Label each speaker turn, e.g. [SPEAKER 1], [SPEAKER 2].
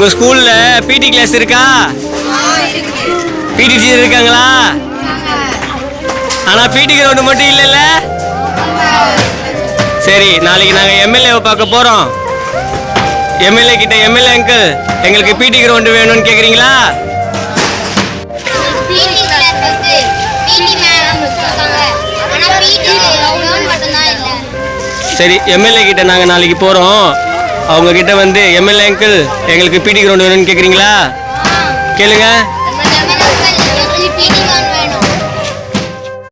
[SPEAKER 1] உங்க ஸ்கூல்ல பிடி கிளாஸ் இருக்கா? பிடி டீச்சர் இருக்காங்களா? ஆனா பிடி கிரவுண்ட் மட்டும் இல்லைல்ல? சரி, நாளைக்கு நாங்க எம்எல்ஏவை பார்க்க போறோம். எம்எல்ஏ கிட்ட, எம்எல்ஏ அங்கிள் எங்களுக்கு பிடி கிரவுண்ட் வேணும்னு கேக்குறீங்களா? சரி, எம்எல்ஏ கிட்ட நாங்க நாளைக்கு போறோம். அவங்க கிட்ட வந்து எம்எல்ஏ அங்கிள் எங்களுக்கு பிடி கிரவுண்ட் வேணும்னு கேக்குறீங்களா? கேளுங்க.